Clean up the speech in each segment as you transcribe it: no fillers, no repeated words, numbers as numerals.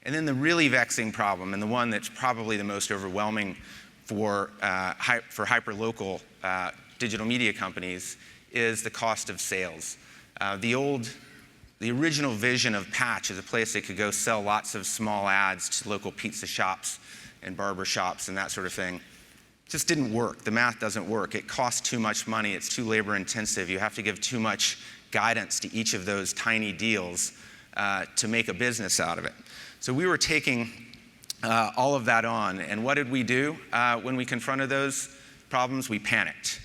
And then the really vexing problem, and the one that's probably the most overwhelming for hyperlocal digital media companies, is the cost of sales. The original vision of Patch as a place they could go sell lots of small ads to local pizza shops and barber shops and that sort of thing just didn't work. The math doesn't work. It costs too much money. It's too labor intensive. You have to give too much guidance to each of those tiny deals to make a business out of it. So we were taking all of that on. And what did we do when we confronted those problems? We panicked.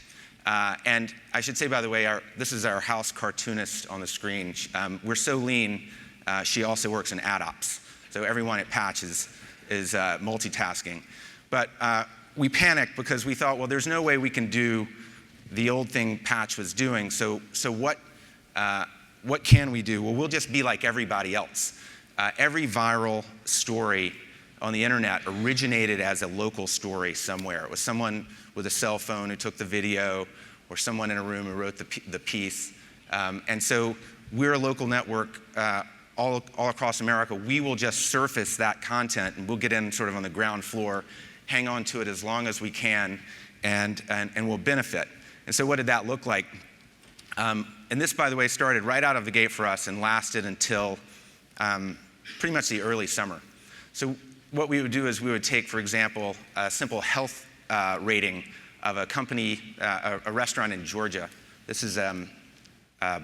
And I should say, by the way, this is our house cartoonist on the screen. We're so lean, she also works in ad ops. So everyone at Patch is multitasking. But we panicked because we thought, well, there's no way we can do the old thing Patch was doing. So what can we do? Well, we'll just be like everybody else. Every viral story on the internet originated as a local story somewhere. It was someone with a cell phone who took the video, or someone in a room who wrote the piece. And so we're a local network all across America. We will just surface that content, and we'll get in sort of on the ground floor, hang on to it as long as we can, and we'll benefit. And so what did that look like? And this, by the way, started right out of the gate for us and lasted until pretty much the early summer. So what we would do is we would take, for example, a simple health rating of a company, a restaurant in Georgia. This is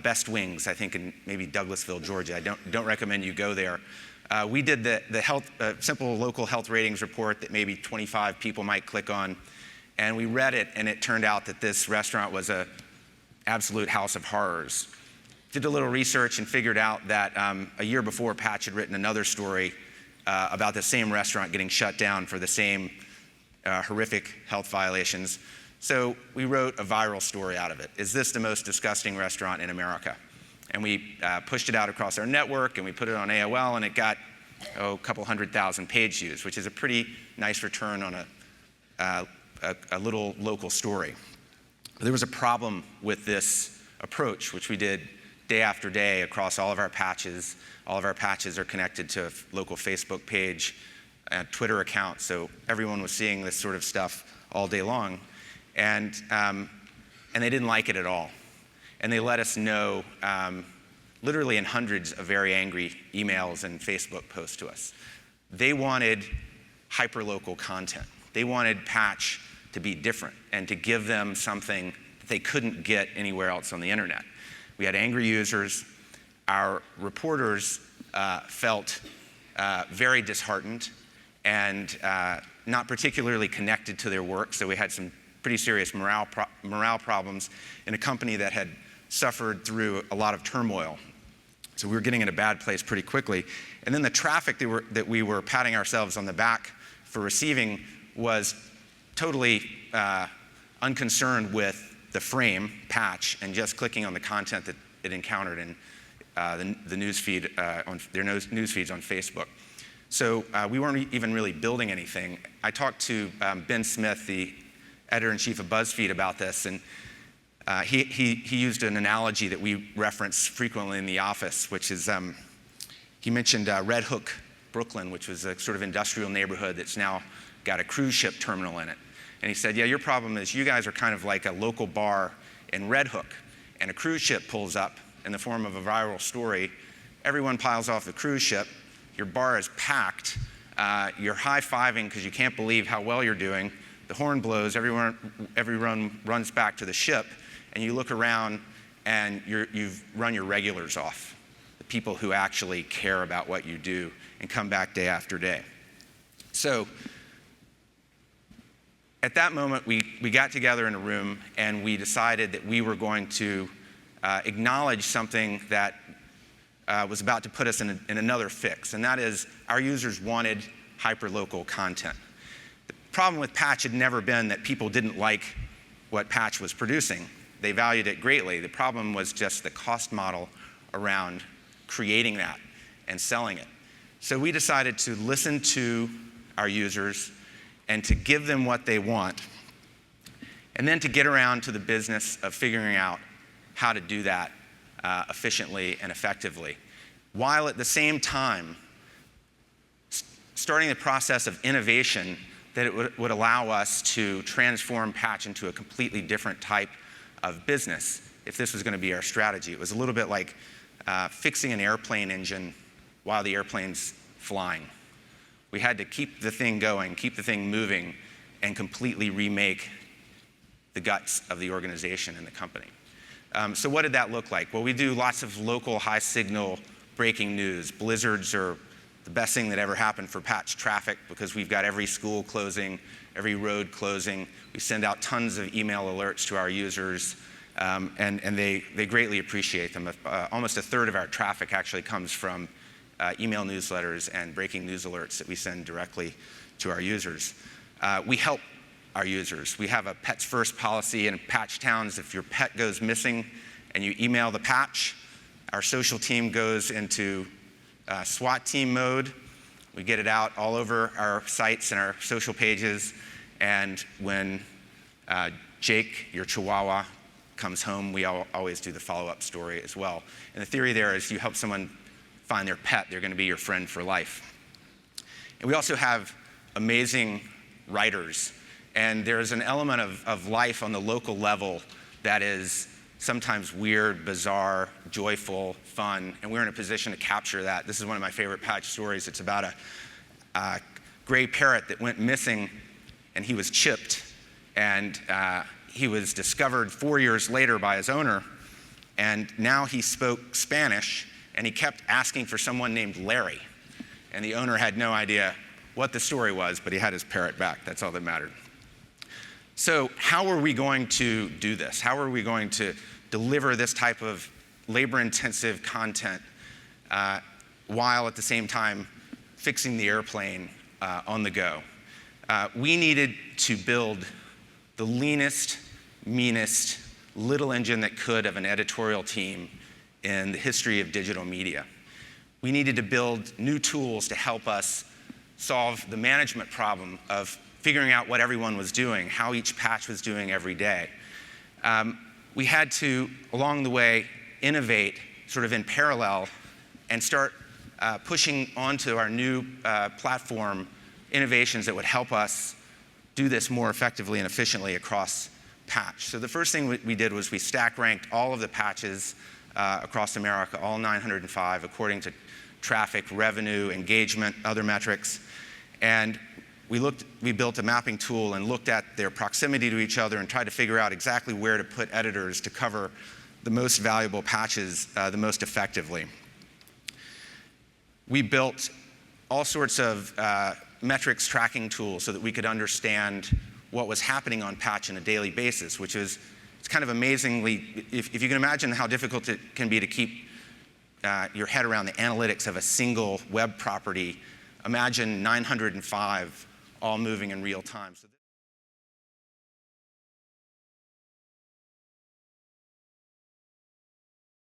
Best Wings, I think, in maybe Douglasville, Georgia. I don't recommend you go there. We did the health, simple local health ratings report that maybe 25 people might click on, and we read it, and it turned out that this restaurant was an absolute house of horrors. Did a little research and figured out that a year before, Patch had written another story about the same restaurant getting shut down for the same horrific health violations. So we wrote a viral story out of it. Is this the most disgusting restaurant in America? And we pushed it out across our network, and we put it on AOL, and it got a couple 100,000 page views, which is a pretty nice return on a little local story. But there was a problem with this approach, which we did day after day across all of our patches. All of our patches are connected to a local Facebook page, a Twitter account, so everyone was seeing this sort of stuff all day long. And they didn't like it at all. And they let us know literally in hundreds of very angry emails and Facebook posts to us. They wanted hyperlocal content. They wanted Patch to be different and to give them something that they couldn't get anywhere else on the internet. We had angry users. Our reporters felt very disheartened and not particularly connected to their work, so we had some pretty serious morale problems in a company that had suffered through a lot of turmoil. So we were getting in a bad place pretty quickly. And then the traffic that we were patting ourselves on the back for receiving was totally unconcerned with the frame, Patch, and just clicking on the content that it encountered in the news feed, on their news feeds on Facebook. So we weren't even really building anything. I talked to Ben Smith, the editor-in-chief of BuzzFeed, about this, and he used an analogy that we reference frequently in the office, which is he mentioned Red Hook, Brooklyn, which was a sort of industrial neighborhood that's now got a cruise ship terminal in it. And he said, yeah, your problem is you guys are kind of like a local bar in Red Hook, and a cruise ship pulls up in the form of a viral story. Everyone piles off the cruise ship. Your bar is packed. You're high-fiving because you can't believe how well you're doing. The horn blows. Everyone runs back to the ship, and you look around, and you've run your regulars off, the people who actually care about what you do and come back day after day. So at that moment, we got together in a room, and we decided that we were going to acknowledge something that was about to put us in another fix, and that is our users wanted hyperlocal content. The problem with Patch had never been that people didn't like what Patch was producing. They valued it greatly. The problem was just the cost model around creating that and selling it. So we decided to listen to our users and to give them what they want, and then to get around to the business of figuring out how to do that efficiently and effectively, while at the same time starting the process of innovation that it would allow us to transform Patch into a completely different type of business if this was going to be our strategy. It was a little bit like fixing an airplane engine while the airplane's flying. We had to keep the thing going, keep the thing moving, and completely remake the guts of the organization and the company. So what did that look like? Well, we do lots of local high signal breaking news. Blizzards are the best thing that ever happened for Patch traffic because we've got every school closing, every road closing. We send out tons of email alerts to our users, and they greatly appreciate them. Almost a third of our traffic actually comes from email newsletters and breaking news alerts that we send directly to our users. We help our users. We have a Pets First policy in Patch towns. If your pet goes missing and you email the Patch, our social team goes into SWAT team mode. We get it out all over our sites and our social pages. And when Jake, your Chihuahua, comes home, we always do the follow-up story as well. And the theory there is you help someone find their pet, they're going to be your friend for life. And we also have amazing writers. And there's an element of life on the local level that is sometimes weird, bizarre, joyful, fun, and we're in a position to capture that. This is one of my favorite Patch stories. It's about a gray parrot that went missing, and he was chipped, and he was discovered 4 years later by his owner, and now he spoke Spanish, and he kept asking for someone named Larry, and the owner had no idea what the story was, but he had his parrot back. That's all that mattered. So how are we going to do this? How are we going to deliver this type of labor-intensive content while at the same time fixing the airplane on the go? We needed to build the leanest, meanest little engine that could of an editorial team in the history of digital media. We needed to build new tools to help us solve the management problem of figuring out what everyone was doing, how each patch was doing every day. We had to, along the way, innovate sort of in parallel and start pushing onto our new platform innovations that would help us do this more effectively and efficiently across Patch. So the first thing we did was we stack ranked all of the patches across America, all 905, according to traffic, revenue, engagement, other metrics. And we built a mapping tool and looked at their proximity to each other and tried to figure out exactly where to put editors to cover the most valuable patches the most effectively. We built all sorts of metrics tracking tools so that we could understand what was happening on Patch on a daily basis, which is, it's kind of amazingly, if you can imagine how difficult it can be to keep your head around the analytics of a single web property, imagine 905 all moving in real time.